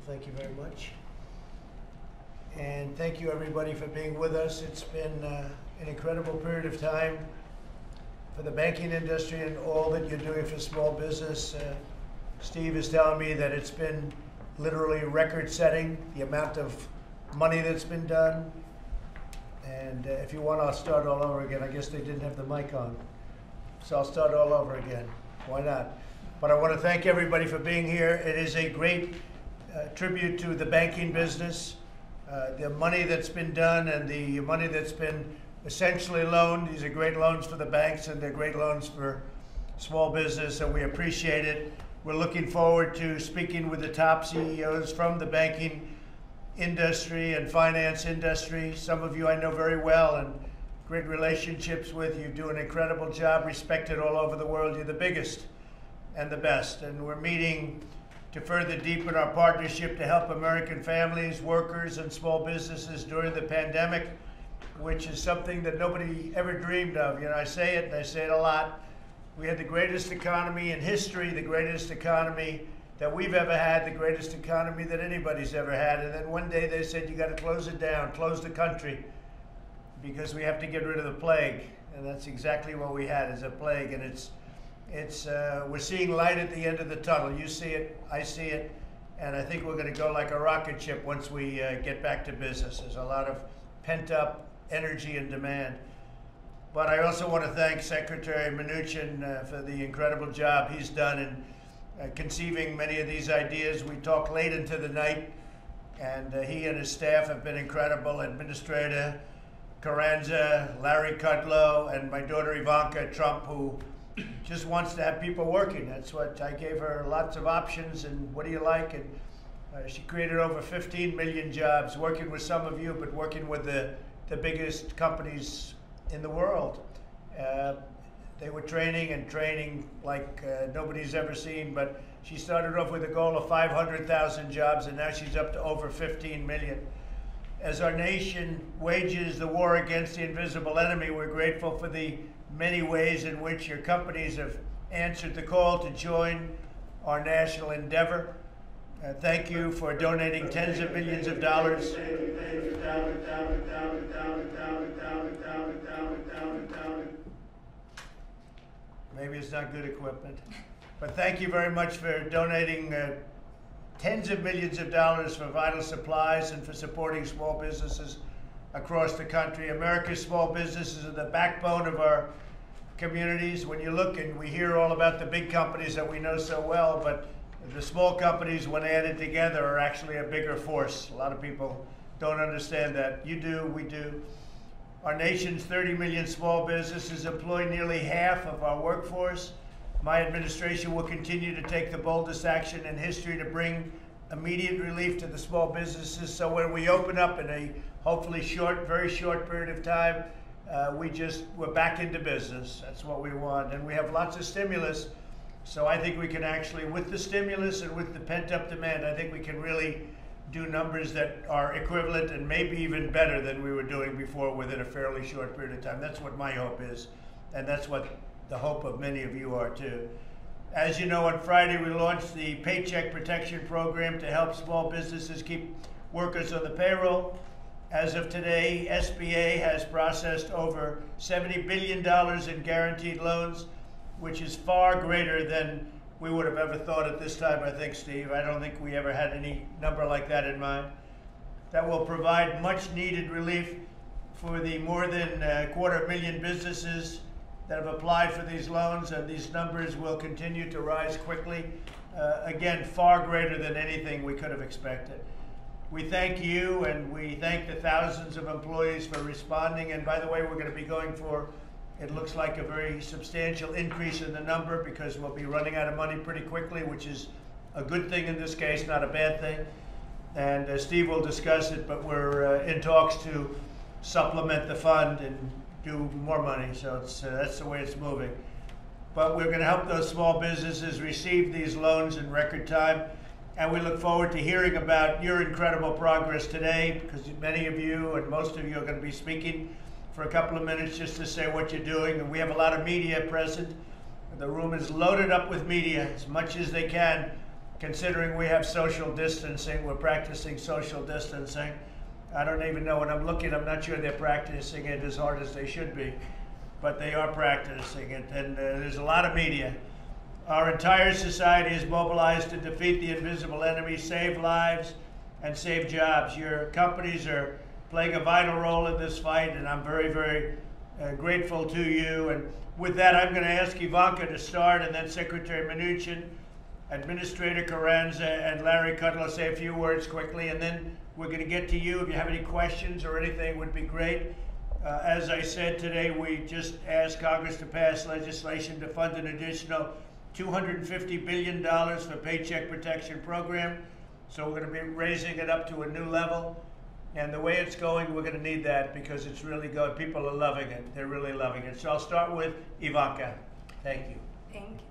Thank you very much. And thank you everybody for being with us. It's been an incredible period of time for the banking industry and all that you're doing for small business. Steve is telling me that it's been literally record-setting, the amount of money that's been done. And if you want, I'll start all over again. I guess they didn't have the mic on. So I'll start all over again. Why not? But I want to thank everybody for being here. It is a great tribute to the banking business. The money that's been done and the money that's been essentially loaned. These are great loans for the banks and they're great loans for small business, and we appreciate it. We're looking forward to speaking with the top CEOs from the banking industry and finance industry. Some of you I know very well and great relationships with. You do an incredible job, respected all over the world. You're the biggest and the best. And we're meeting to further deepen our partnership to help American families, workers, and small businesses during the pandemic, which is something that nobody ever dreamed of. You know, I say it, and I say it a lot. We had the greatest economy in history, the greatest economy that we've ever had, the greatest economy that anybody's ever had. And then one day they said, you got to close it down, close the country, because we have to get rid of the plague. And that's exactly what we had, is a plague. And we're seeing light at the end of the tunnel. You see it, I see it, and I think we're going to go like a rocket ship once we get back to business. There's a lot of pent-up energy and demand. But I also want to thank Secretary Mnuchin for the incredible job he's done in conceiving many of these ideas. We talked late into the night, and he and his staff have been incredible. Administrator Carranza, Larry Kudlow, and my daughter Ivanka Trump, who just wants to have people working. That's what I gave her, lots of options, and what do you like? And she created over 15 million jobs, working with some of you, but working with the biggest companies in the world. They were training like nobody's ever seen, but she started off with a goal of 500,000 jobs, and now she's up to over 15 million. As our nation wages the war against the invisible enemy, we're grateful for the many ways in which your companies have answered the call to join our national endeavor. Thank you for donating tens of millions of dollars. Maybe it's not good equipment. But thank you very much for donating tens of millions of dollars for vital supplies and for supporting small businesses across the country. America's small businesses are the backbone of our communities. When you look, and we hear all about the big companies that we know so well, but the small companies, when added together, are actually a bigger force. A lot of people don't understand that. You do, we do. Our nation's 30 million small businesses employ nearly half of our workforce. My administration will continue to take the boldest action in history to bring immediate relief to the small businesses. So when we open up in a hopefully very short period of time, we're back into business. That's what we want. And we have lots of stimulus. So I think we can actually, with the stimulus and with the pent-up demand, I think we can really do numbers that are equivalent and maybe even better than we were doing before within a fairly short period of time. That's what my hope is, and that's what the hope of many of you are too. As you know, on Friday we launched the Paycheck Protection Program to help small businesses keep workers on the payroll. As of today, SBA has processed over $70 billion in guaranteed loans, which is far greater than we would have ever thought at this time, I think, Steve. I don't think we ever had any number like that in mind. That will provide much needed relief for the more than 250,000 businesses that have applied for these loans, and these numbers will continue to rise quickly. Again, far greater than anything we could have expected. We thank you, and we thank the thousands of employees for responding. And by the way, we're going to be going for, it looks like, a very substantial increase in the number, because we'll be running out of money pretty quickly, which is a good thing in this case, not a bad thing. And Steve will discuss it, but we're in talks to supplement the fund and do more money. So that's the way it's moving. But we're going to help those small businesses receive these loans in record time. And we look forward to hearing about your incredible progress today, because many of you and most of you are going to be speaking for a couple of minutes just to say what you're doing. And we have a lot of media present. The room is loaded up with media, as much as they can, considering we have social distancing, we're practicing social distancing. I don't even know when I'm looking, I'm not sure they're practicing it as hard as they should be, but they are practicing it, and there's a lot of media. Our entire society is mobilized to defeat the invisible enemy, save lives, and save jobs. Your companies are playing a vital role in this fight, and I'm very, very grateful to you. And with that, I'm going to ask Ivanka to start, and then Secretary Mnuchin, Administrator Carranza, and Larry Kudlow say a few words quickly, and then we're going to get to you. If you have any questions or anything, would be great. As I said today, we just asked Congress to pass legislation to fund an additional $250 billion for Paycheck Protection Program. So we're going to be raising it up to a new level. And the way it's going, we're going to need that because it's really good. People are loving it. They're really loving it. So I'll start with Ivanka. Thank you.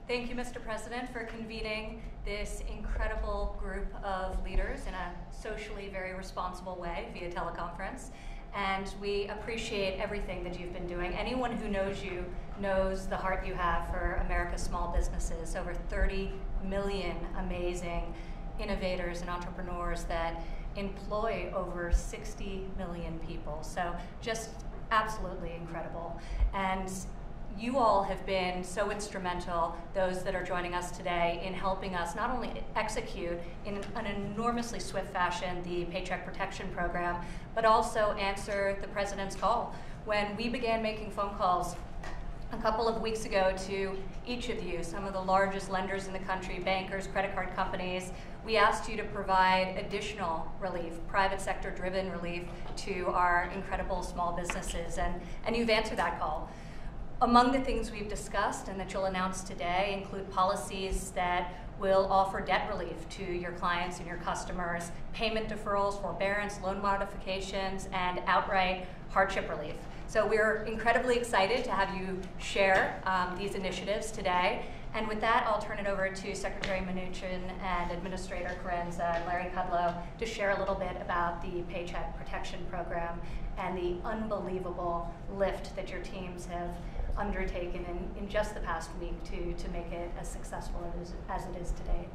Thank you, Mr. President, for convening this incredible group of leaders in a socially very responsible way via teleconference. And we appreciate everything that you've been doing. Anyone who knows you knows the heart you have for America's small businesses. Over 30 million amazing innovators and entrepreneurs that employ over 60 million people. So just absolutely incredible. And you all have been so instrumental, those that are joining us today, in helping us not only execute in an enormously swift fashion the Paycheck Protection Program, but also answer the President's call. When we began making phone calls a couple of weeks ago to each of you, some of the largest lenders in the country, bankers, credit card companies, we asked you to provide additional relief, private sector driven relief to our incredible small businesses, and you've answered that call. Among the things we've discussed and that you'll announce today include policies that will offer debt relief to your clients and your customers, payment deferrals, forbearance, loan modifications, and outright hardship relief. So we're incredibly excited to have you share these initiatives today. And with that, I'll turn it over to Secretary Mnuchin and Administrator Carranza and Larry Kudlow to share a little bit about the Paycheck Protection Program and the unbelievable lift that your teams have undertaken in just the past week to make it as successful as it is today.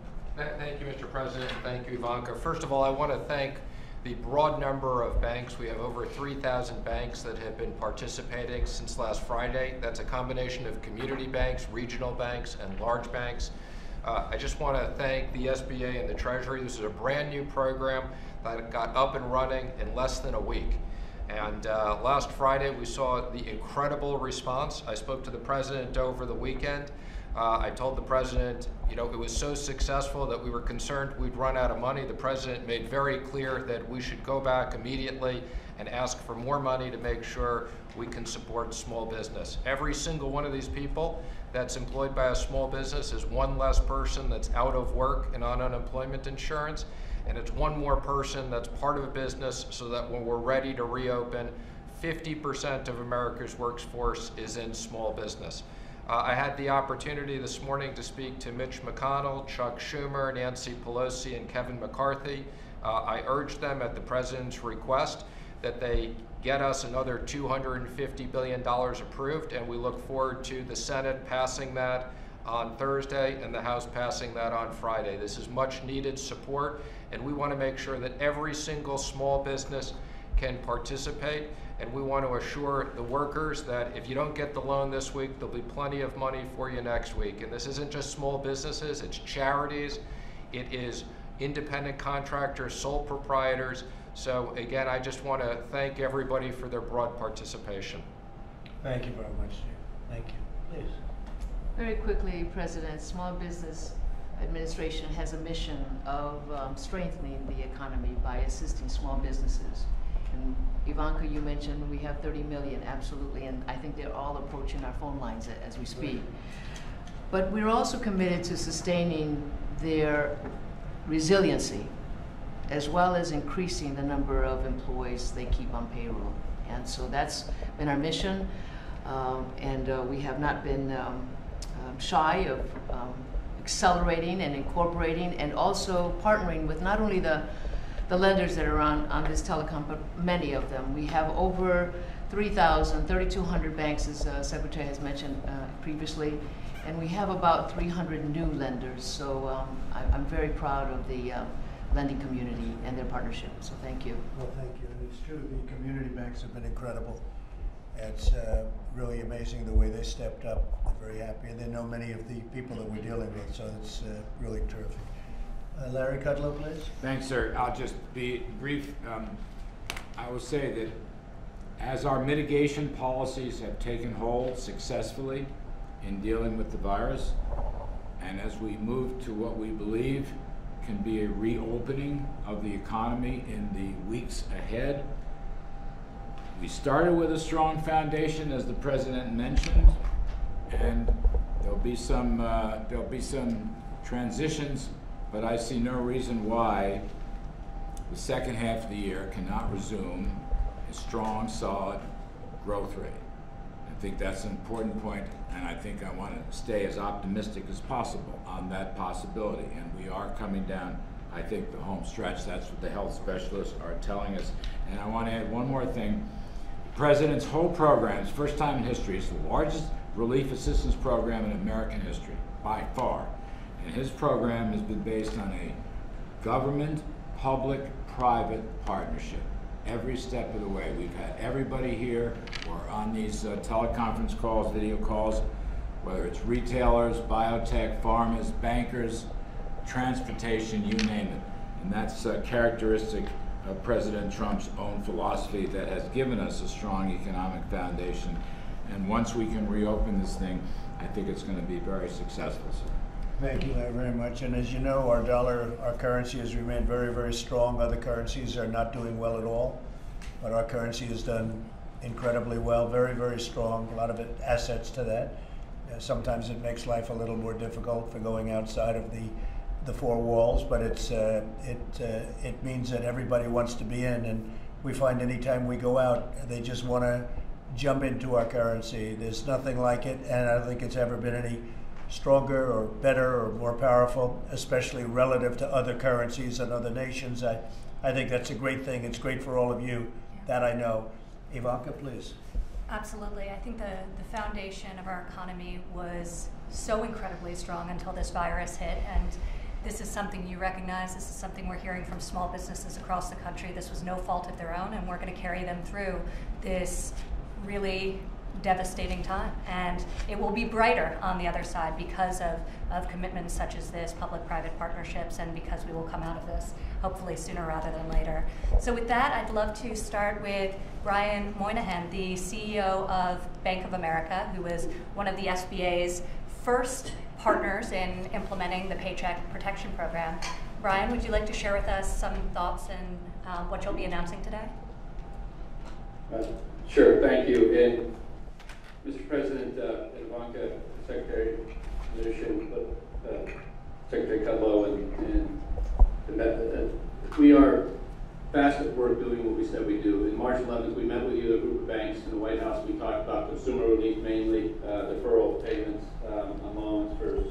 Thank you, Mr. President. Thank you, Ivanka. First of all, I want to thank the broad number of banks. We have over 3,000 banks that have been participating since last Friday. That's a combination of community banks, regional banks, and large banks. I just want to thank the SBA and the Treasury. This is a brand new program that got up and running in less than a week. And last Friday, we saw the incredible response. I spoke to the President over the weekend. I told the President, you know, it was so successful that we were concerned we'd run out of money. The President made very clear that we should go back immediately and ask for more money to make sure we can support small business. Every single one of these people that's employed by a small business is one less person that's out of work and on unemployment insurance. And it's one more person that's part of a business so that when we're ready to reopen, 50% of America's workforce is in small business. I had the opportunity this morning to speak to Mitch McConnell, Chuck Schumer, Nancy Pelosi, and Kevin McCarthy. I urged them at the President's request that they get us another $250 billion approved, and we look forward to the Senate passing that on Thursday and the House passing that on Friday. This is much needed support, and we want to make sure that every single small business can participate, and we want to assure the workers that if you don't get the loan this week, there'll be plenty of money for you next week. And this isn't just small businesses, it's charities, it is independent contractors, sole proprietors. So again, I just want to thank everybody for their broad participation. Thank you very much, Steve. Thank you. Please. Very quickly, President, Small Business Administration has a mission of strengthening the economy by assisting small businesses. And Ivanka, you mentioned we have 30 million, absolutely, and I think they're all approaching our phone lines as we speak. But we're also committed to sustaining their resiliency, as well as increasing the number of employees they keep on payroll. And so that's been our mission, and we have not been shy of accelerating and incorporating and also partnering with not only the lenders that are on this telecom, but many of them. We have over 3,200 banks, as Secretary has mentioned previously, And we have about 300 new lenders, so I'm very proud of the lending community and their partnership, so thank you. Well, thank you. And it's true, the community banks have been incredible. It's really amazing the way they stepped up. They're very happy, and they know many of the people that we're dealing with, so it's really terrific. Larry Kudlow, please. Thanks, sir. I'll just be brief. I will say that as our mitigation policies have taken hold successfully in dealing with the virus, and as we move to what we believe can be a reopening of the economy in the weeks ahead, we started with a strong foundation, as the president mentioned, and there'll be some transitions, but I see no reason why the second half of the year cannot resume a strong, solid growth rate. I think that's an important point, and I think I want to stay as optimistic as possible on that possibility. And we are coming down, I think, the home stretch. That's what the health specialists are telling us. And I want to add one more thing. The President's whole program, first time in history, it's the largest relief assistance program in American history, by far. And his program has been based on a government, public-private partnership. Every step of the way. We've had everybody here or on these teleconference calls, video calls, whether it's retailers, biotech, pharmas, bankers, transportation, you name it. And that's characteristic of President Trump's own philosophy that has given us a strong economic foundation. And once we can reopen this thing, I think it's going to be very successful, sir. Thank you, Larry, very much. And as you know, our dollar, our currency has remained very, very strong. Other currencies are not doing well at all, but our currency has done incredibly well, very, very strong. A lot of assets to that. Sometimes it makes life a little more difficult for going outside of the four walls, but it means that everybody wants to be in, and we find anytime we go out, they just want to jump into our currency. There's nothing like it, and I don't think it's ever been any stronger or better or more powerful, especially relative to other currencies and other nations. I think that's a great thing. It's great for all of you. Yeah. That I know. Ivanka, please. Absolutely. I think the foundation of our economy was so incredibly strong until this virus hit, and this is something you recognize. This is something we're hearing from small businesses across the country. This was no fault of their own, and we're going to carry them through this really devastating time, and it will be brighter on the other side because of commitments such as this, public-private partnerships, and because we will come out of this hopefully sooner rather than later. So with that, I'd love to start with Brian Moynihan, the CEO of Bank of America, who was one of the SBA's first partners in implementing the Paycheck Protection Program. Brian, would you like to share with us some thoughts and what you'll be announcing today? Sure, thank you. And Mr. President, Ivanka, Secretary Mnuchin, Secretary Kudlow, and we are fast at work doing what we said we do. In March 11th, we met with you, a group of banks in the White House. We talked about consumer relief, mainly deferral payments on loans for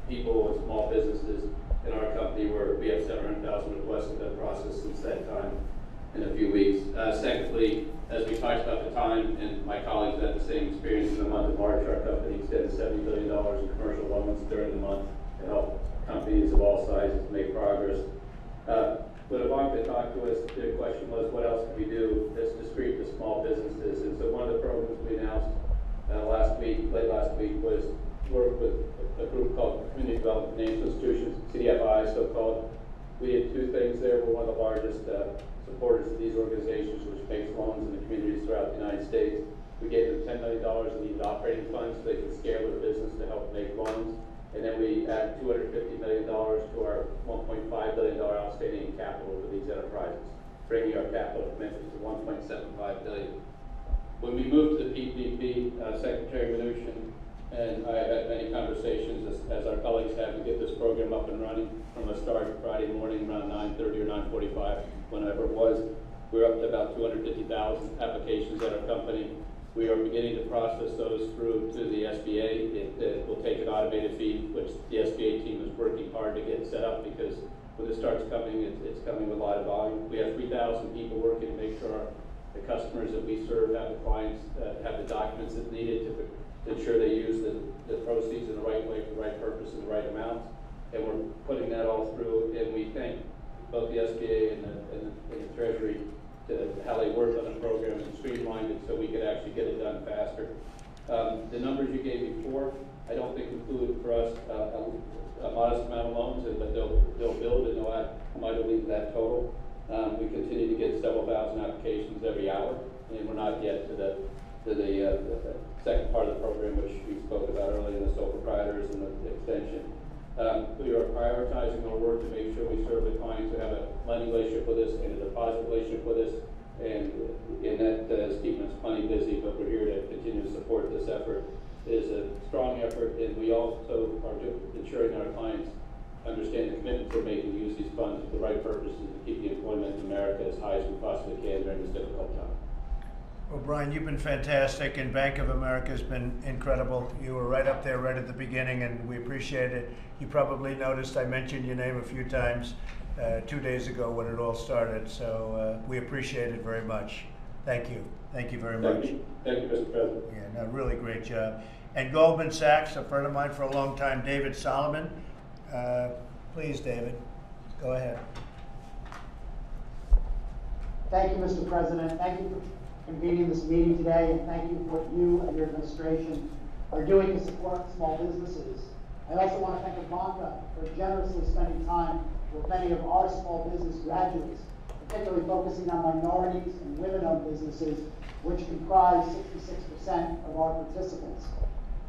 people and small businesses. In our company, we have 700,000 requests that have been processed since that time in a few weeks. Secondly, as we talked about the time, and my colleagues had the same experience in the month of March, our company extended $70 billion in commercial loans during the month to help companies of all sizes make progress. When Ivanka talked to us, the question was, what else can we do that's discrete to small businesses? And so one of the programs we announced late last week, was work with a group called Community Development Financial Institutions, CDFI, so-called. We did two things there. We're one of the largest supporters of these organizations, which makes loans in the communities throughout the United States. We gave them $10 million in needed operating funds so they can scale their business to help make loans. And then we add $250 million to our $1.5 billion outstanding capital for these enterprises, bringing our capital commitment to $1.75 billion. When we moved to the PPP, Secretary Mnuchin and I have had many conversations, as our colleagues have, to get this program up and running from the start Friday morning around 9:30 or 9:45, whenever it was. We're up to about 250,000 applications at our company. We are beginning to process those through to the SBA. It will take an automated feed, which the SBA team is working hard to get set up, because when it starts coming, it's coming with a lot of volume. We have 3,000 people working to make sure the customers that we serve have the clients, have the documents that needed to to ensure they use the proceeds in the right way, for the right purpose, and the right amounts. And we're putting that all through, and we thank both the SBA and the Treasury to how they worked on the program and streamlined it so we could actually get it done faster. The numbers you gave before, I don't think include for us a modest amount of loans, but they'll build and they'll add mightily to that total. We continue to get several thousand applications every hour, and we're not yet to the second part of the program, which we spoke about earlier, the sole proprietors and the extension. We are prioritizing our work to make sure we serve the clients who have a lending relationship with us and a deposit relationship with us, and that is keeping us plenty busy, but we're here to continue to support this effort. It is a strong effort, and we also are ensuring our clients understand the commitments we're making to use these funds for the right purposes to keep the employment in America as high as we possibly can during this difficult time. Well, Brian, you've been fantastic, and Bank of America has been incredible. You were right up there right at the beginning, and we appreciate it. You probably noticed I mentioned your name a few times 2 days ago when it all started, so we appreciate it very much. Thank you. Thank you very much. Thank you, Mr. President. Yeah, no, really great job. And Goldman Sachs, a friend of mine for a long time, David Solomon. Please, David, go ahead. Thank you, Mr. President. Thank you for convening this meeting today, and thank you for what you and your administration are doing to support small businesses. I also want to thank Ivanka for generously spending time with many of our small business graduates, particularly focusing on minorities and women-owned businesses, which comprise 66% of our participants.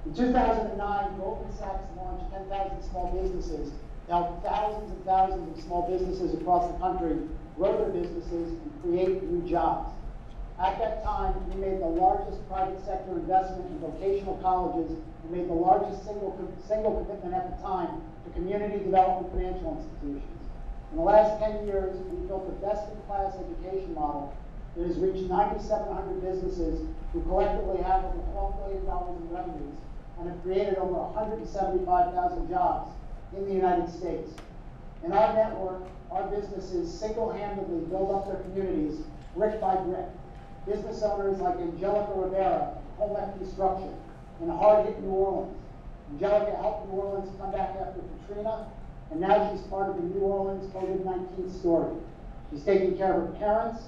In 2009, Goldman Sachs launched 10,000 small businesses to help thousands and thousands of small businesses across the country grow their businesses and create new jobs. At that time, we made the largest private sector investment in vocational colleges and made the largest single commitment at the time to community development financial institutions. In the last 10 years, we've built a best-in-class education model that has reached 9,700 businesses who collectively have over $12 billion in revenues and have created over 175,000 jobs in the United States. In our network, our businesses single-handedly build up their communities brick by brick. Business owners like Angelica Rivera, Home Construction, in hard-hit New Orleans. Angelica helped New Orleans come back after Katrina, and now she's part of the New Orleans COVID-19 story. She's taking care of her parents,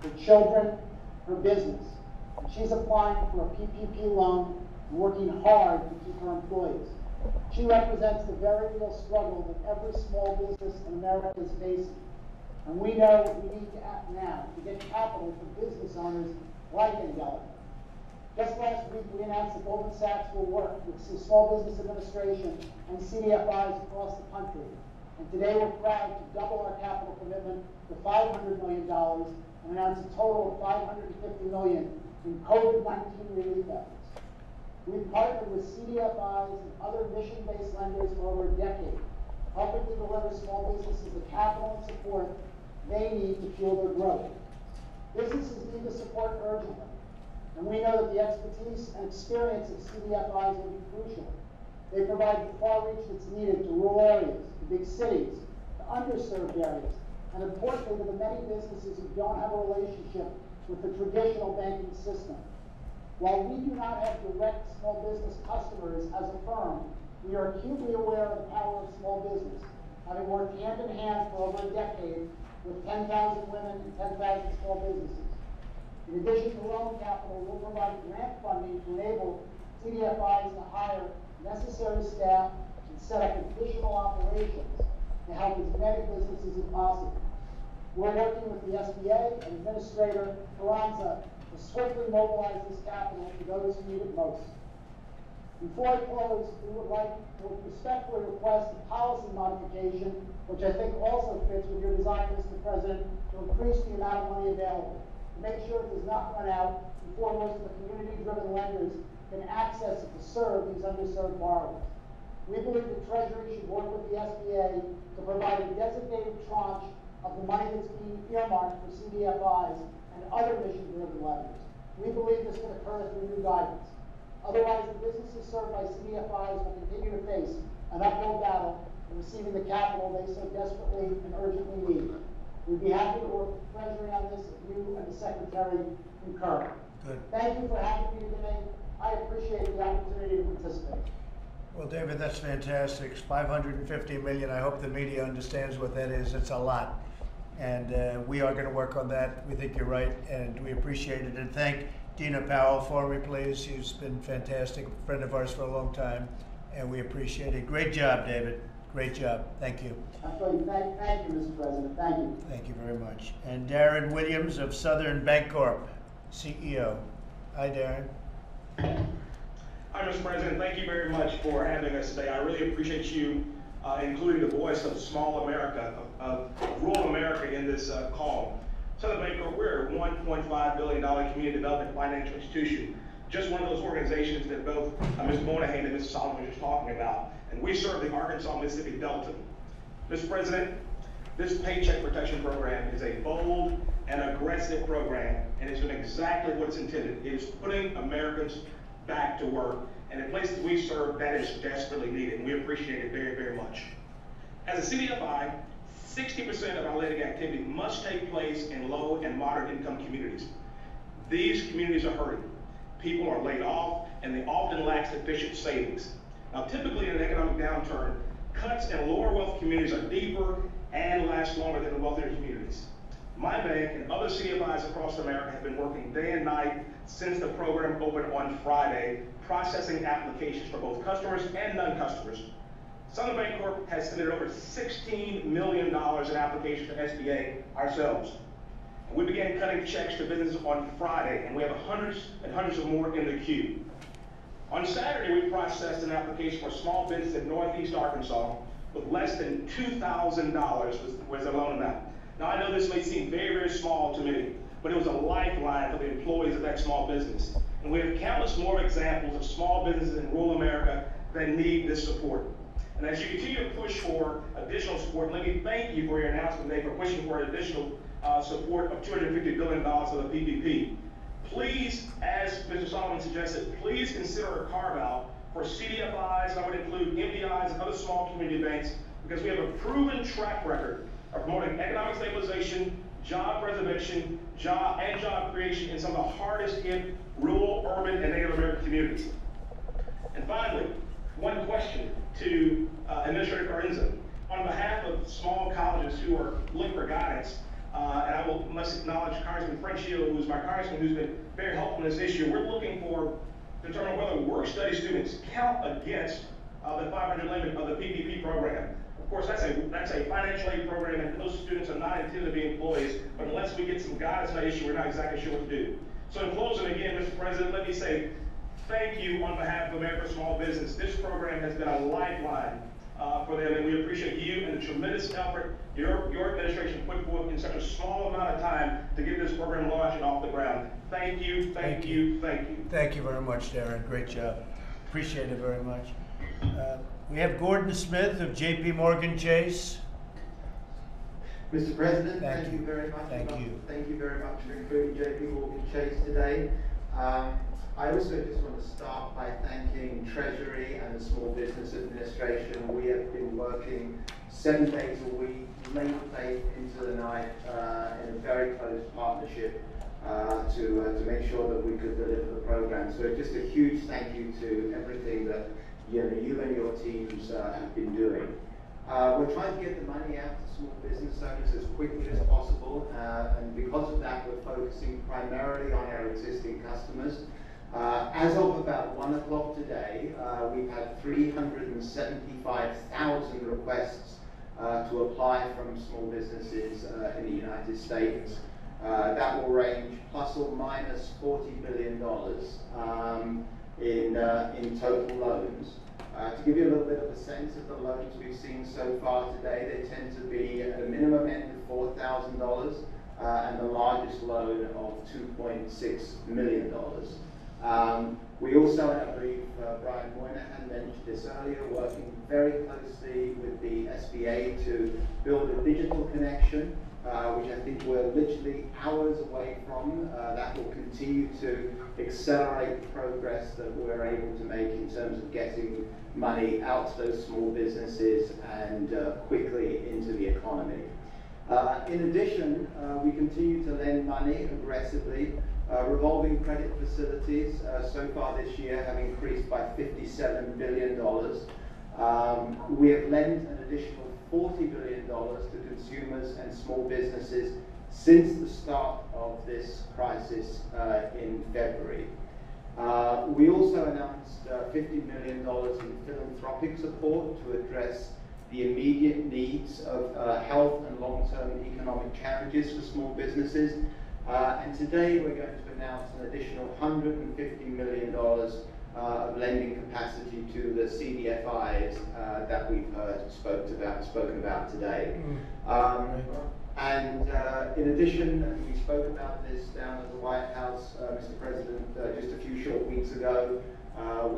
her children, her business. And she's applying for a PPP loan and working hard to keep her employees. She represents the very real struggle that every small business in America is facing. And we know we need to act now to get capital for business owners like Angelica. Just last week, we announced that Goldman Sachs will work with the Small Business Administration and CDFIs across the country. And today we're proud to double our capital commitment to $500 million and announce a total of $550 million in COVID-19 relief efforts. We've partnered with CDFIs and other mission-based lenders for over a decade, helping to deliver small businesses the capital and support they need to fuel their growth. Businesses need the support urgently, and we know that the expertise and experience of CDFIs will be crucial. They provide the far reach that's needed to rural areas, to big cities, to underserved areas, and importantly to the many businesses who don't have a relationship with the traditional banking system. While we do not have direct small business customers as a firm, we are acutely aware of the power of small business, having worked hand in hand for over a decade with 10,000 women and 10,000 small businesses. In addition to loan capital, we'll provide grant funding to enable CDFIs to hire necessary staff and set up additional operations to help as many businesses as possible. We're working with the SBA and Administrator Carranza to swiftly mobilize this capital to those who need it most. Before I close, we would like to respectfully request a policy modification, which I think also fits with your desire, Mr. President, to increase the amount of money available, to make sure it does not run out before most of the community-driven lenders can access it to serve these underserved borrowers. We believe the Treasury should work with the SBA to provide a designated tranche of the money that's being earmarked for CDFIs and other mission-driven lenders. We believe this can occur through new guidance. Otherwise, the businesses served by CDFIs will continue to face an uphill battle in receiving the capital they so desperately and urgently need. We'd be happy to work with Treasury on this if you and the Secretary concur. Good. Thank you for having me today. I appreciate the opportunity to participate. Well, David, that's fantastic. 550 million. I hope the media understands what that is. It's a lot. And we are going to work on that. We think you're right, and we appreciate it. And thank Dina Powell for me, please. She's been fantastic, a friend of ours for a long time, and we appreciate it. Great job, David. Great job. Thank you. Absolutely. Thank you, Mr. President. Thank you. Thank you very much. And Darren Williams of Southern Bancorp, CEO. Hi, Darren. Hi, Mr. President. Thank you very much for having us today. I really appreciate you including the voice of small America, of rural America in this call. Southern Bancorp, we're a $1.5 billion community development financial institution. Just one of those organizations that both Mr. Moynihan and Mr. Solomon were just talking about. And we serve the Arkansas-Mississippi Delta. Mr. President, this Paycheck Protection Program is a bold and aggressive program, and it's doing exactly what it's intended. It is putting Americans back to work. And in places we serve, that is desperately needed, and we appreciate it very, very much. As a CDFI, 60% of our lending activity must take place in low and moderate income communities. These communities are hurting. People are laid off, and they often lack sufficient savings. Now, typically in an economic downturn, cuts in lower wealth communities are deeper and last longer than the wealthier communities. My bank and other CDFIs across America have been working day and night since the program opened on Friday, processing applications for both customers and non-customers. Southern Bancorp has submitted over $16 million in applications to SBA ourselves. And we began cutting checks to businesses on Friday, and we have hundreds and hundreds of more in the queue. On Saturday, we processed an application for a small business in Northeast Arkansas with less than $2,000 was the loan amount. Now, I know this may seem very, very small to many, but it was a lifeline for the employees of that small business. And we have countless more examples of small businesses in rural America that need this support. And as you continue to push for additional support, let me thank you for your announcement today for pushing for additional support of $250 billion for the PPP. Please, as Mr. Solomon suggested, please consider a carve-out for CDFIs, and I would include MDIs and other small community banks, because we have a proven track record of promoting economic stabilization, job preservation, job creation in some of the hardest hit rural, urban, and Native American communities. And finally, one question to Administrator Carenza. On behalf of small colleges who are looking for guidance, and I must acknowledge Congressman Frenchio, who's my congressman, who's been very helpful in this issue. We're looking to determine whether work-study students count against the 500 limit of the PPP program. Of course, that's a financial aid program, and those students are not intended to be employees, but unless we get some guidance on that issue, we're not exactly sure what to do. So in closing, again, Mr. President, let me say thank you on behalf of America's small business. This program has been a lifeline for them, and we appreciate you and the tremendous effort your administration put forth in such a small amount of time to get this program launched and off the ground. Thank you, thank you, thank you. Thank you very much, Darren. Great job. Appreciate it very much. We have Gordon Smith of JP Morgan Chase. Mr. President, Thank you very much. Thank you. Thank you very much for including JP Morgan Chase today. I also just want to start by thanking Treasury and the Small Business Administration. We have been working 7 days a week, late into the night, in a very close partnership to make sure that we could deliver the program. So just a huge thank you to everything that you and your teams have been doing. We're trying to get the money out to small business owners as quickly as possible, and because of that, we're focusing primarily on our existing customers. As of about 1 o'clock today, we've had 375,000 requests to apply from small businesses in the United States. That will range plus or minus $40 billion in total loans. To give you a little bit of a sense of the loans we've seen so far today, they tend to be at a minimum end of $4,000 and the largest loan of $2.6 million. We also, and I believe Brian Moynihan mentioned this earlier, working very closely with the SBA to build a digital connection, which I think we're literally hours away from. That will continue to accelerate the progress that we're able to make in terms of getting money out to those small businesses and quickly into the economy. In addition, we continue to lend money aggressively Revolving credit facilities so far this year have increased by $57 billion. We have lent an additional $40 billion to consumers and small businesses since the start of this crisis in February. We also announced $50 million in philanthropic support to address the immediate needs of health and long-term economic challenges for small businesses. And today we're going to announce an additional $150 million of lending capacity to the CDFIs that we've spoken about today. And in addition, we spoke about this down at the White House, Mr. President, just a few short weeks ago. We are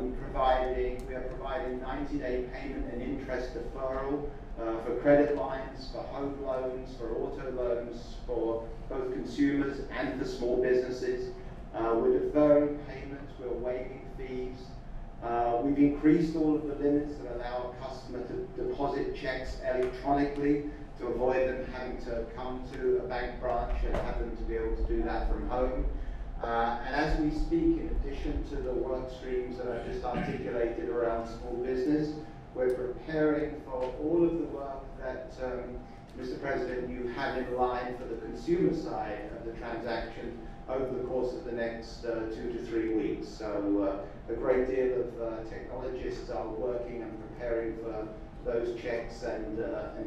providing 90-day payment and interest deferral for credit lines, for home loans, for auto loans, for both consumers and for small businesses. We're deferring payments, we're waiving fees. We've increased all of the limits that allow a customer to deposit checks electronically to avoid them having to come to a bank branch and have them to be able to do that from home. And as we speak, in addition to the work streams that I've just articulated around small business, we're preparing for all of the work that, Mr. President, you have in line for the consumer side of the transaction over the course of the next 2 to 3 weeks. So a great deal of technologists are working and preparing for those checks and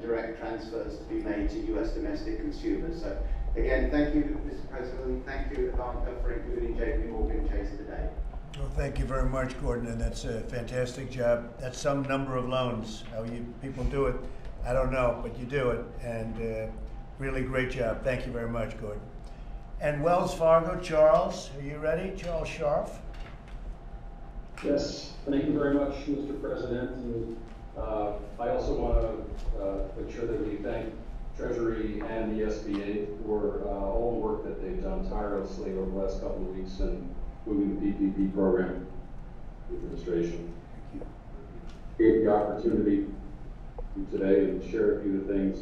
direct transfers to be made to U.S. domestic consumers. So again, thank you, Mr. President. Thank you, Ivanka, for including JP Morgan Chase today. Well, thank you very much, Gordon, and that's a fantastic job. That's some number of loans. How you people do it, I don't know, but you do it, and really great job. Thank you very much, Gordon. And Wells Fargo, Charles, are you ready? Charles Scharf. Yes, thank you very much, Mr. President. And, I also want to make sure that we thank Treasury and the SBA for all the work that they've done tirelessly over the last couple of weeks in moving the PPP program administration. Gave the opportunity today to share a few of the things.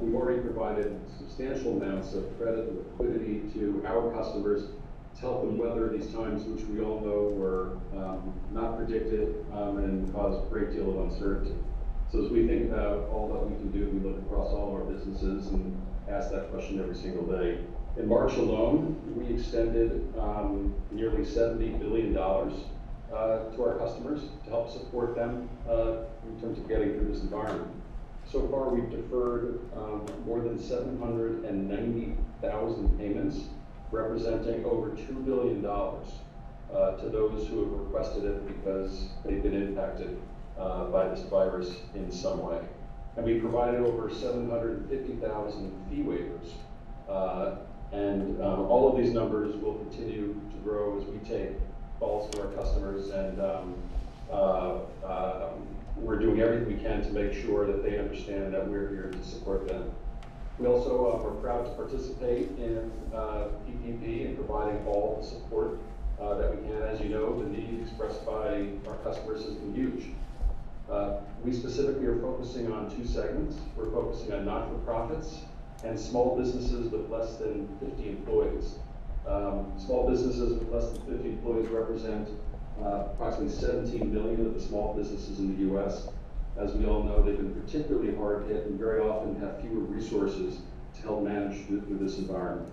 We've already provided substantial amounts of credit and liquidity to our customers to help them weather these times, which we all know were not predicted and caused a great deal of uncertainty. So as we think about all that we can do, we look across all of our businesses and ask that question every single day. In March alone, we extended nearly $70 billion to our customers to help support them in terms of getting through this environment. So far, we've deferred more than 790,000 payments, representing over $2 billion to those who have requested it because they've been impacted by this virus in some way. And we provided over 750,000 fee waivers. And all of these numbers will continue to grow as we take calls from our customers, and we're doing everything we can to make sure that they understand that we're here to support them. We also are proud to participate in PPP and providing all the support that we can. As you know, the need expressed by our customers has been huge. We specifically are focusing on 2 segments. We're focusing on not-for-profits and small businesses with less than 50 employees. Small businesses with less than 50 employees represent approximately 17 million of the small businesses in the U.S. As we all know, they've been particularly hard hit and very often have fewer resources to help manage through this environment.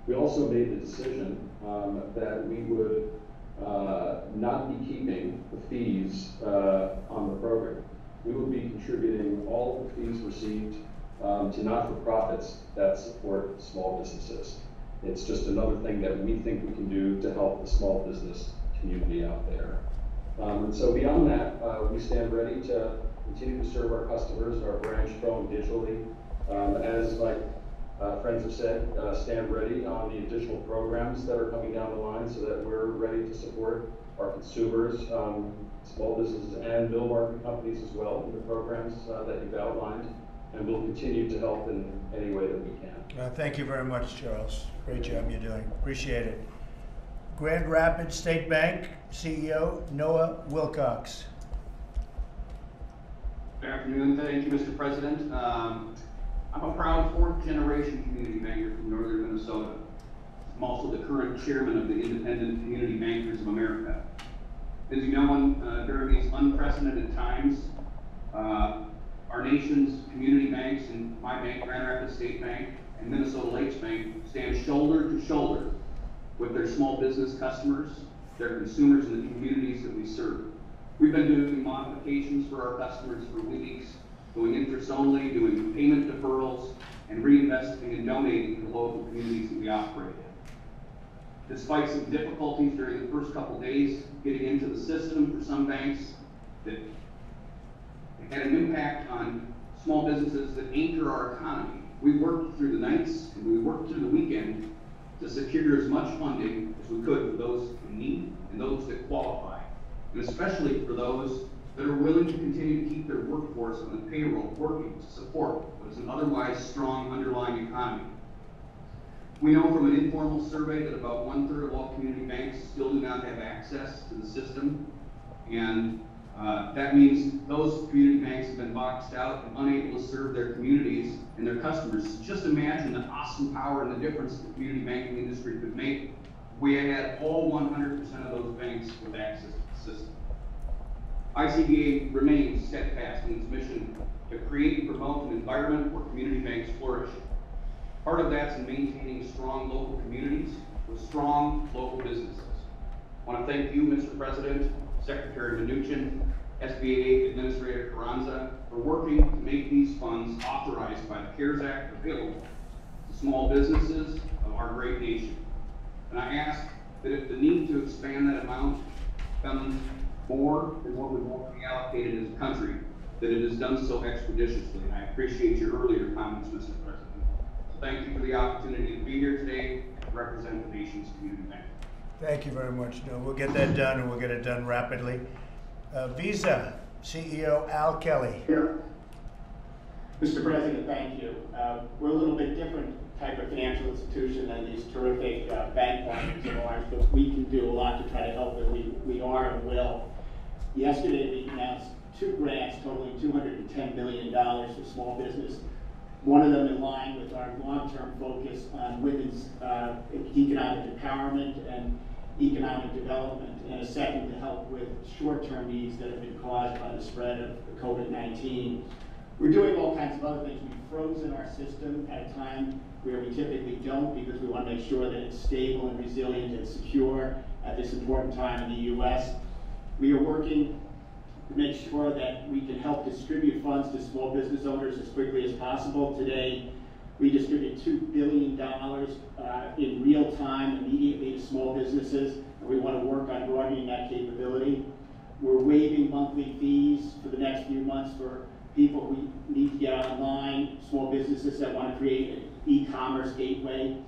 We also made the decision that we would not be keeping the fees on the program. We will be contributing all of the fees received to not-for-profits that support small businesses. It's just another thing that we think we can do to help the small business community out there. And so beyond that, we stand ready to continue to serve our customers, our branch going digitally. As my friends have said, stand ready on the additional programs that are coming down the line so that we're ready to support our consumers, small businesses, and middle market companies as well in the programs that you've outlined. And we'll continue to help in any way that we can. Thank you very much, Charles. Great job you're doing. Appreciate it. Grand Rapids State Bank CEO Noah Wilcox. Good afternoon. Thank you, Mr. President. I'm a proud 4th-generation community banker from northern Minnesota. I'm also the current chairman of the Independent Community Bankers of America. As you know, during these unprecedented times, our nation's community banks and my bank, Grand Rapids State Bank, and Minnesota Lakes Bank stand shoulder to shoulder with their small business customers, their consumers, and the communities that we serve. We've been doing modifications for our customers for weeks, doing interest only, doing payment deferrals, and reinvesting and donating to the local communities that we operate in. Despite some difficulties during the first couple days getting into the system for some banks that had an impact on small businesses that anchor our economy, we worked through the nights and we worked through the weekend to secure as much funding as we could for those in need and those that qualify, and especially for those that are willing to continue to keep their workforce on the payroll working to support what is an otherwise strong underlying economy. We know from an informal survey that about 1/3 of all community banks still do not have access to the system, and that means those community banks have been boxed out and unable to serve their communities and their customers. Just imagine the awesome power and the difference the community banking industry could make if we had all 100% of those banks with access to the system. ICBA remains steadfast in its mission to create and promote an environment where community banks flourish. Part of that's in maintaining strong local communities with strong local businesses. I want to thank you, Mr. President, Secretary Mnuchin, SBA Administrator Carranza, for working to make these funds authorized by the CARES Act available to small businesses of our great nation. And I ask that if the need to expand that amount becomes more than what we've already allocated as a country, that it is done so expeditiously. And I appreciate your earlier comments, Mr. President. So thank you for the opportunity to be here today and represent the nation's community bank. Thank you very much. No, we'll get that done, and we'll get it done rapidly. Visa CEO Al Kelly. Here. Mr. President, thank you. We're a little bit different type of financial institution than these terrific bank partners of ours, but we can do a lot to try to help, and we are and will. Yesterday, we announced 2 grants totaling $210 million for small business. One of them in line with our long-term focus on women's economic empowerment and economic development, and a second to help with short-term needs that have been caused by the spread of COVID-19. We're doing all kinds of other things. We've frozen our system at a time where we typically don't, because we want to make sure that it's stable and resilient and secure at this important time in the U.S. We are working to make sure that we can help distribute funds to small business owners as quickly as possible. Today, we distribute $2 billion in real time, immediately to small businesses, and we want to work on broadening that capability. We're waiving monthly fees for the next few months for people who need to get online, small businesses that want to create an e-commerce gateway.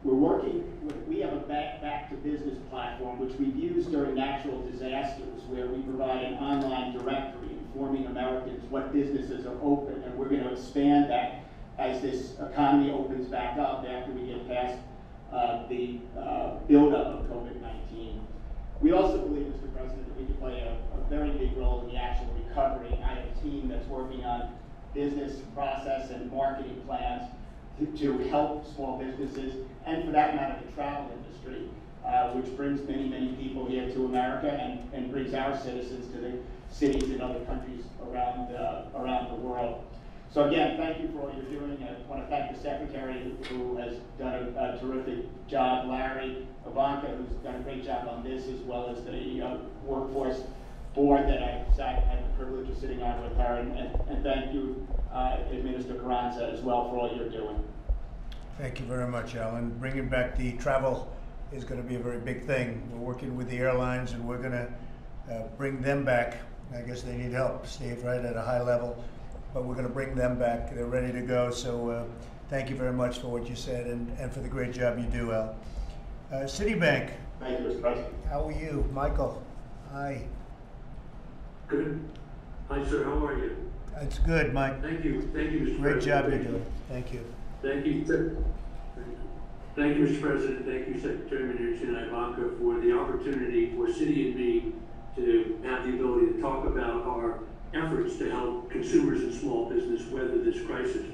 We have a back to business platform, which we've used during natural disasters, where we provide an online directory informing Americans what businesses are open, and we're going to expand that as this economy opens back up after we get past the buildup of COVID-19. We also believe, Mr. President, that we can play a very big role in the actual recovery. I have a team that's working on business process and marketing plans to help small businesses, and for that matter, the travel industry, which brings many, many people here to America and brings our citizens to the cities and other countries around the world. So again, thank you for all you're doing. I want to thank the Secretary who has done a terrific job, Larry, Ivanka, who's done a great job on this, as well as the workforce board that I had the privilege of sitting on with her, and thank you, Administrator Carranza, as well, for all you're doing. Thank you very much, Alan. Bringing back the travel is going to be a very big thing. We're working with the airlines, and we're going to bring them back. I guess they need help, Steve, right, at a high level. But we're going to bring them back. They're ready to go. So thank you very much for what you said and for the great job you do, Al. Citibank. Thank you, Mr. President. How are you? Michael. Hi. Good. Hi, sir. How are you? It's good, Mike. Thank you. Thank you, Mr. President. Great job you're doing. Thank you. Thank you, sir. Thank you, Mr. President. Thank you, Secretary Mnuchin and Ivanka, for the opportunity for Citi and me to have the ability to talk about our efforts to help consumers and small business weather this crisis.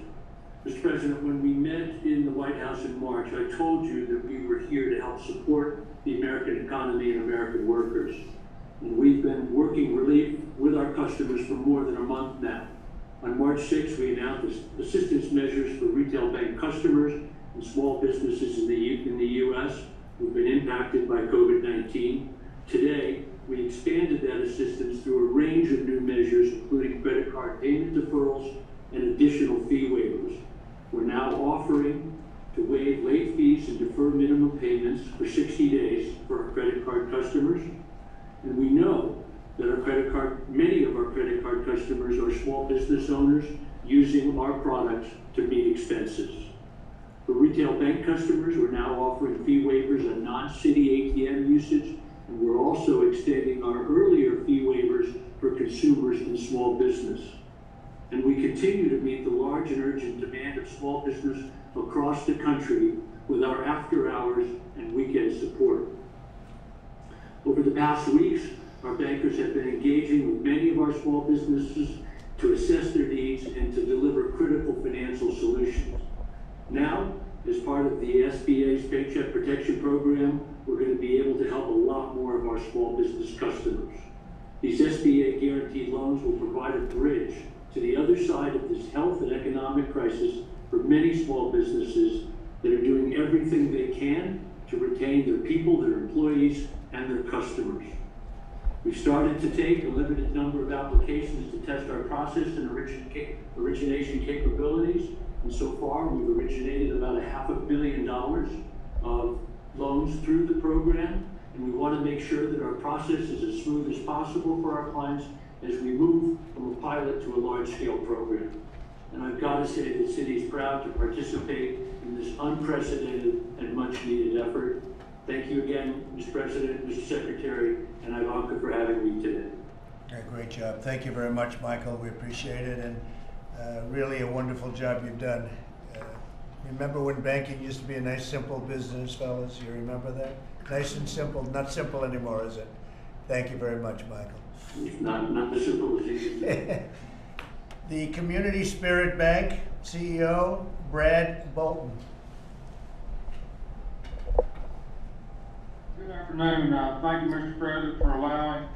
Mr. President, when we met in the White House in March, I told you that we were here to help support the American economy and American workers. And we've been working relief with our customers for more than a month now. On March 6th, we announced assistance measures for retail bank customers and small businesses in the U.S. who've been impacted by COVID-19. Today, we expanded that assistance through a range of new measures, including credit card payment deferrals and additional fee waivers. We're now offering to waive late fees and defer minimum payments for 60 days for our credit card customers. And we know that many of our credit card customers are small business owners using our products to meet expenses. For retail bank customers, we're now offering fee waivers on non-city ATM usage, and we're also extending our earlier fee waivers for consumers and small business. And we continue to meet the large and urgent demand of small business across the country with our after-hours and weekend support. Over the past weeks, our bankers have been engaging with many of our small businesses to assess their needs and to deliver critical financial solutions. Now, as part of the SBA's Paycheck Protection Program, we're going to be able to help a lot more of our small business customers. These SBA guaranteed loans will provide a bridge to the other side of this health and economic crisis for many small businesses that are doing everything they can to retain their people, their employees, and their customers. We've started to take a limited number of applications to test our process and origination capabilities, and so far we've originated about $500 million of loans through the program, and we want to make sure that our process is as smooth as possible for our clients as we move from a pilot to a large-scale program. And I've got to say the city is proud to participate in this unprecedented and much-needed effort. Thank you again, Mr. President, Mr. Secretary, and Ivanka for having me today. Yeah, great job. Thank you very much, Michael. We appreciate it, and really a wonderful job you've done. Remember when banking used to be a nice, simple business, fellas? You remember that? Nice and simple. Not simple anymore, is it? Thank you very much, Michael. Not as simple as it used to be. The Community Spirit Bank CEO, Brad Bolton. Good afternoon. Thank you, Mr. President, for allowing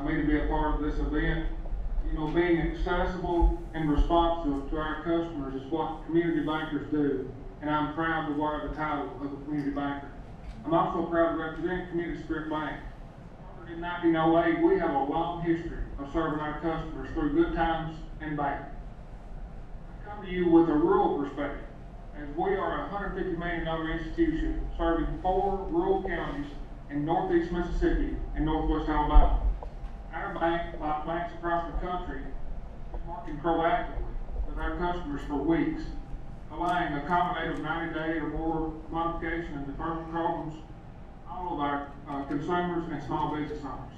me to be a part of this event. You know, being accessible and responsive to our customers is what community bankers do, and I'm proud to wear the title of a community banker. I'm also proud to represent Community Spirit Bank. In 1908, we have a long history of serving our customers through good times and bad. I come to you with a rural perspective, as we are a $150 million institution serving 4 rural counties in northeast Mississippi and northwest Alabama. Our bank, like banks across the country, is working proactively with our customers for weeks, allowing accommodative 90-day or more modification and deferment programs, all of our consumers and small business owners.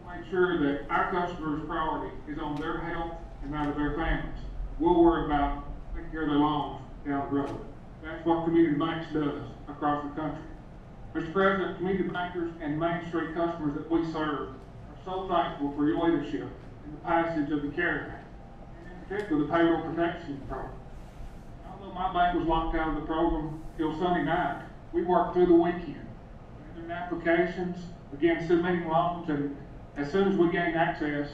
We'll make sure that our customers' priority is on their health and that of their families. We'll worry about taking care of their loans down the road. That's what Community Banks does across the country. Mr. President, community bankers and Main Street customers that we serve are so thankful for your leadership in the passage of the CARES Act, and in particular the Payroll Protection Program. Although my bank was locked out of the program till Sunday night, we worked through the weekend, entered applications, began submitting loans, and as soon as we gained access,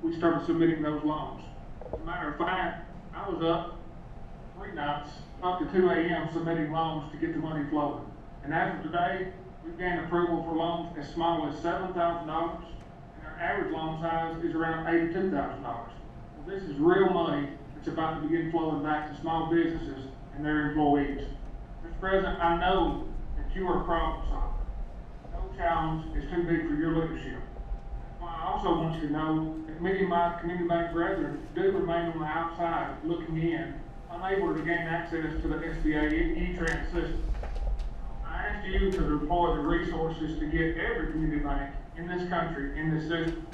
we started submitting those loans. As a matter of fact, I was up 3 nights, up to 2 a.m. submitting loans to get the money flowing. And as of today, we've gained approval for loans as small as $7,000, and our average loan size is around $82,000. Well, this is real money that's about to begin flowing back to small businesses and their employees. Mr. President, I know that you are a problem solver. No challenge is too big for your leadership. I also want you to know that many of my community bank brethren do remain on the outside looking in, unable to gain access to the SBA E-Trans system. I ask you to deploy the resources to get every community bank in this country in this system.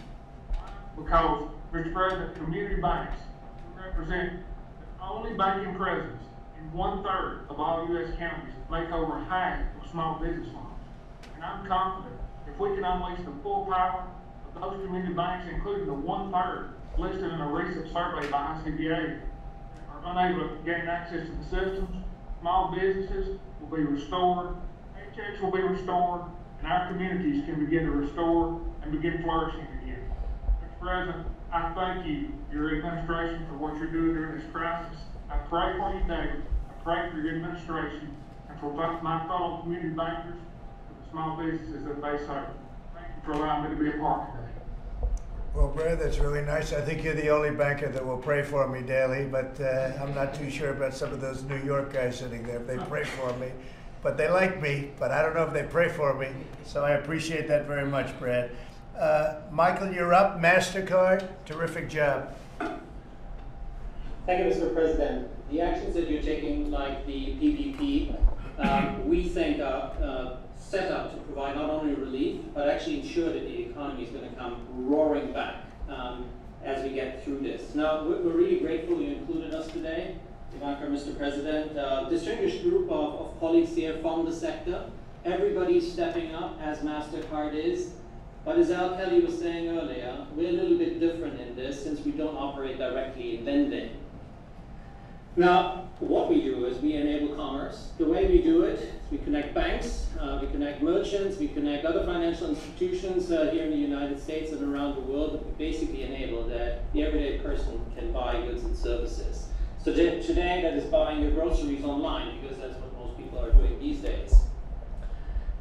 Because, Mr. President, community banks represent the only banking presence in 1/3 of all U.S. counties, make over half of small business loans. And I'm confident if we can unleash the full power of those community banks, including the 1/3 listed in a recent survey by ICBA, are unable to gain access to the systems, small businesses will be restored, paychecks will be restored, and our communities can begin to restore and begin flourishing again. Mr. President, I thank you, your administration, for what you're doing during this crisis. I pray for you daily. I pray for your administration and for my fellow community bankers and the small businesses that they serve. Thank you for allowing me to be a part today. Well, Brad, that's really nice. I think you're the only banker that will pray for me daily, but I'm not too sure about some of those New York guys sitting there. If they pray for me, but they like me, but I don't know if they pray for me. So I appreciate that very much, Brad. Michael, you're up. MasterCard, terrific job. Thank you, Mr. President. The actions that you're taking, like the PPP, we think are set up to provide not only relief, but actually ensure that the economy is going to come roaring back as we get through this. Now, we're really grateful you included us today, Ivanka, Mr. President. Distinguished group of colleagues here from the sector. Everybody's stepping up, as MasterCard is. But as Al Kelly was saying earlier, we're a little bit different in this since we don't operate directly in lending. Now, what we do is we enable commerce. The way we do it is we connect banks, we connect merchants, we connect other financial institutions here in the United States and around the world, that we basically enable that the everyday person can buy goods and services. So today that is buying your groceries online, because that's what most people are doing these days.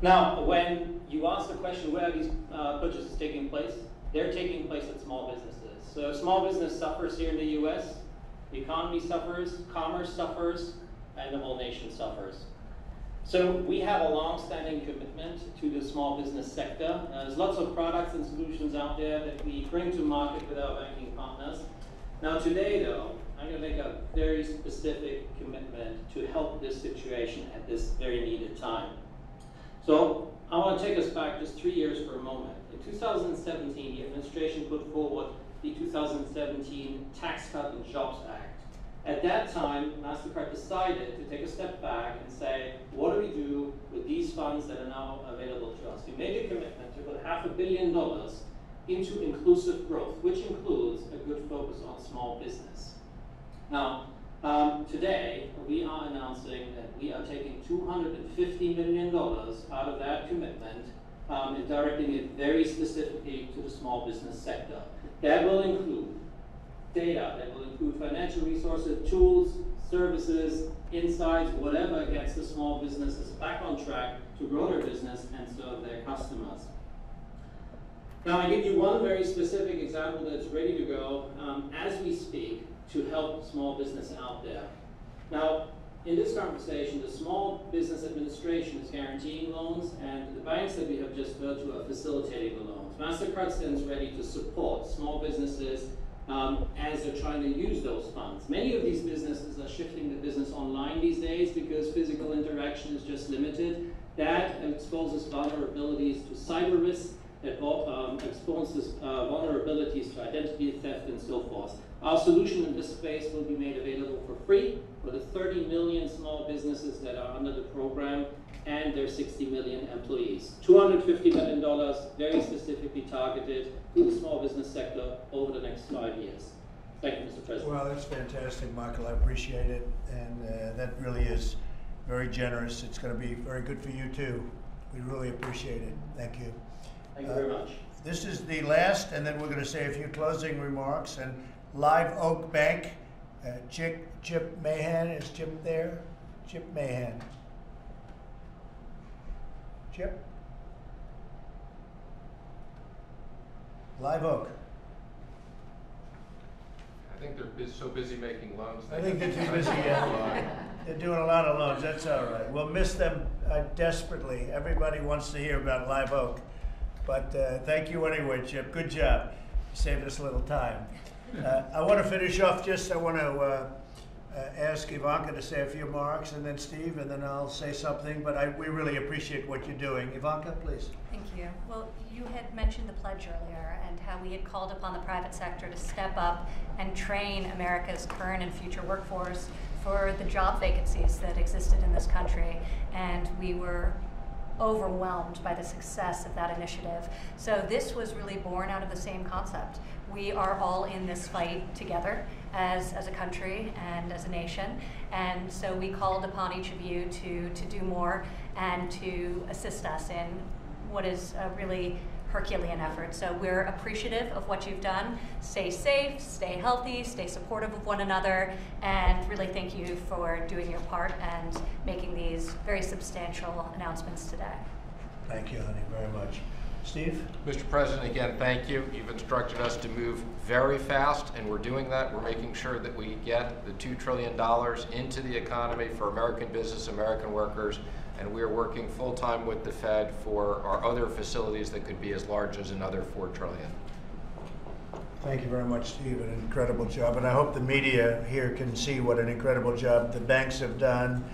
Now, when you ask the question, where are these purchases taking place? They're taking place at small businesses. So if small business suffers here in the US, the economy suffers, commerce suffers, and the whole nation suffers. So we have a long-standing commitment to the small business sector. There's lots of products and solutions out there that we bring to market with our banking partners. Now today, though, I'm going to make a very specific commitment to help this situation at this very needed time. So I want to take us back just 3 years for a moment. In 2017, the administration put forward the 2017 Tax Cut and Jobs Act. At that time, MasterCard decided to take a step back and say, what do we do with these funds that are now available to us? We made a commitment to put $500 million into inclusive growth, which includes a good focus on small business. Now, today, we are announcing that we are taking $250 million out of that commitment and directing it very specifically to the small business sector. That will include data, that will include financial resources, tools, services, insights, whatever gets the small businesses back on track to grow their business and serve their customers. Now, I give you one very specific example that's ready to go as we speak to help small business out there. Now, in this conversation, the Small Business Administration is guaranteeing loans, and the banks that we have just heard to are facilitating the loans. MasterCard stands ready to support small businesses as they're trying to use those funds. Many of these businesses are shifting the business online these days because physical interaction is just limited. That exposes vulnerabilities to cyber risks, that exposes vulnerabilities to identity theft and so forth. Our solution in this space will be made available for free for the 30 million small businesses that are under the program and their 60 million employees. $250 million, very specifically targeted to the small business sector over the next 5 years. Thank you, Mr. President. Well, that's fantastic, Michael. I appreciate it, and that really is very generous. It's going to be very good for you too. We really appreciate it. Thank you. Thank you very much. This is the last, and then we're going to say a few closing remarks. And Live Oak Bank, Chip Mahan, is Chip there? Chip Mahan. Chip? Live Oak. I think they're so busy making loans. I think they're too busy yet. They're doing a lot of loans. That's all right. We'll miss them desperately. Everybody wants to hear about Live Oak. But thank you anyway, Chip. Good job. You saved us a little time. I want to finish off I want to ask Ivanka to say a few remarks, and then Steve, and then I'll say something. But we really appreciate what you're doing. Ivanka, please. Thank you. Well, you had mentioned the pledge earlier and how we had called upon the private sector to step up and train America's current and future workforce for the job vacancies that existed in this country. And we were overwhelmed by the success of that initiative. So this was really born out of the same concept. We are all in this fight together as a country and as a nation, and so we called upon each of you to do more and to assist us in what is a really Herculean effort. So we're appreciative of what you've done. Stay safe, stay healthy, stay supportive of one another, and really thank you for doing your part and making these very substantial announcements today. Thank you, honey, very much. Steve? Mr. President, again, thank you. You've instructed us to move very fast, and we're doing that. We're making sure that we get the $2 trillion into the economy for American business, American workers, and we are working full-time with the Fed for our other facilities that could be as large as another $4 trillion. Thank you very much, Steve. An incredible job. And I hope the media here can see what an incredible job the banks have done,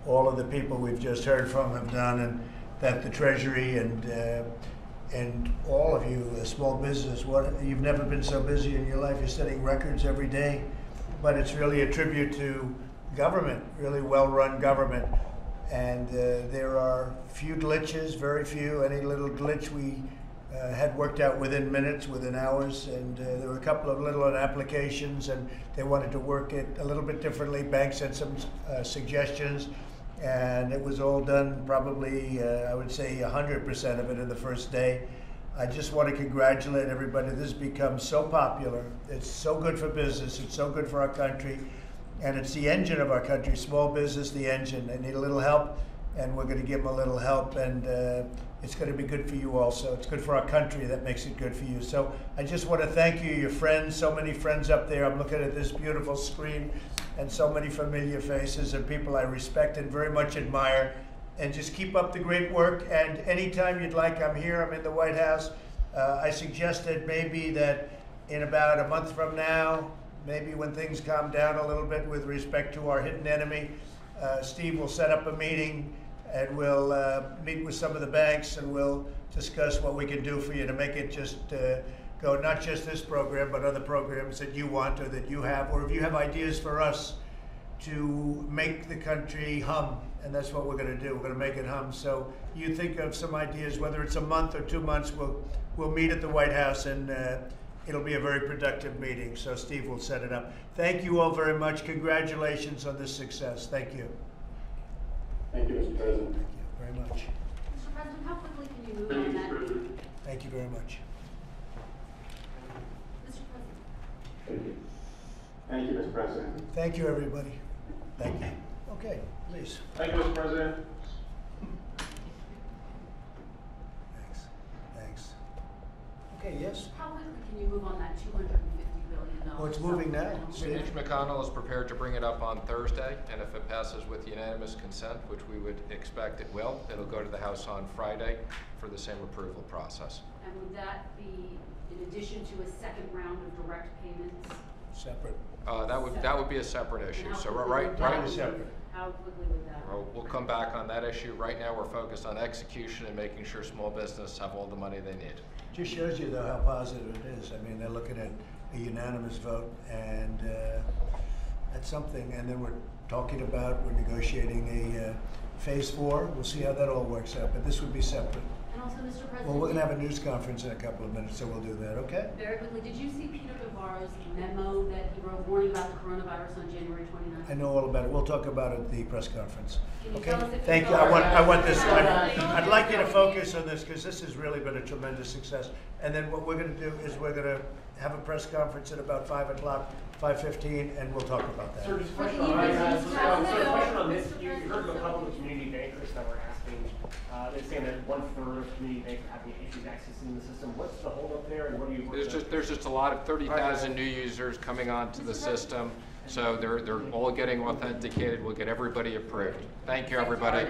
all of the people we've just heard from have done, and that the Treasury and all of you, small business, you've never been so busy in your life. You're setting records every day. But it's really a tribute to government, really well-run government. And there are few glitches, very few. Any little glitch we had worked out within minutes, within hours, and there were a couple of little applications, and they wanted to work it a little bit differently. Banks had some suggestions, and it was all done probably, I would say 100% of it in the first day. I just want to congratulate everybody. This has become so popular. It's so good for business. It's so good for our country. And it's the engine of our country, small business, the engine. They need a little help, and we're going to give them a little help, and it's going to be good for you also. It's good for our country. That makes it good for you. So I just want to thank you, your friends, so many friends up there. I'm looking at this beautiful screen, and so many familiar faces and people I respect and very much admire. And just keep up the great work, and anytime you'd like, I'm here, I'm in the White House. I suggested maybe that in about a month from now, maybe when things calm down a little bit with respect to our hidden enemy, Steve will set up a meeting, and we'll meet with some of the banks, and we'll discuss what we can do for you to make it just go, not just this program, but other programs that you want or that you have, or if you have ideas for us to make the country hum. And that's what we're going to do. We're going to make it hum. So you think of some ideas, whether it's a month or 2 months, we'll meet at the White House, and it'll be a very productive meeting. So Steve will set it up. Thank you all very much. Congratulations on this success. Thank you. Thank you, Mr. President. Thank you very much. Mr. President, how quickly can you move on that? Thank you very much. Mr. President. Thank you. Thank you, Mr. President. Thank you, everybody. Thank you. Okay, please. Thank you, Mr. President. Thanks. Thanks. Okay, yes? How quickly can you move on that $250 billion? Oh, it's moving now. Mitch McConnell is prepared to bring it up on Thursday, and if it passes with unanimous consent, which we would expect it will, it'll go to the House on Friday for the same approval process. And would that be in addition to a second round of direct payments? Separate. That would be a separate issue. So right. Separate. How quickly would that? We'll come back on that issue. Right now, we're focused on execution and making sure small business have all the money they need. Just shows you, though, how positive it is. I mean, they're looking at a unanimous vote, and that's something. And then we're negotiating a phase 4. We'll see how that all works out, but this would be separate. And also, Mr. President. Well, we're going to have a news conference in a couple of minutes, so we'll do that, okay? Very quickly, did you see Peter Navarro's memo that he wrote warning about the coronavirus on January 29th? I know all about it. We'll talk about it at the press conference. Can you Okay? tell us if Thank you. I want this. I'd like you to focus on this because this has really been a tremendous success. And then what we're going to do is we're going to have a press conference at about 5 o'clock, 5:15, and we'll talk about that. Sir, just a question on this. You heard from a couple of community bankers that were asking, they're saying that 1/3 of community banks are having issues accessing the system. What's the holdup there, and what are you? There's just a lot of 30,000 new users coming onto the system, so they're all getting authenticated. We'll get everybody approved. Thank you, everybody.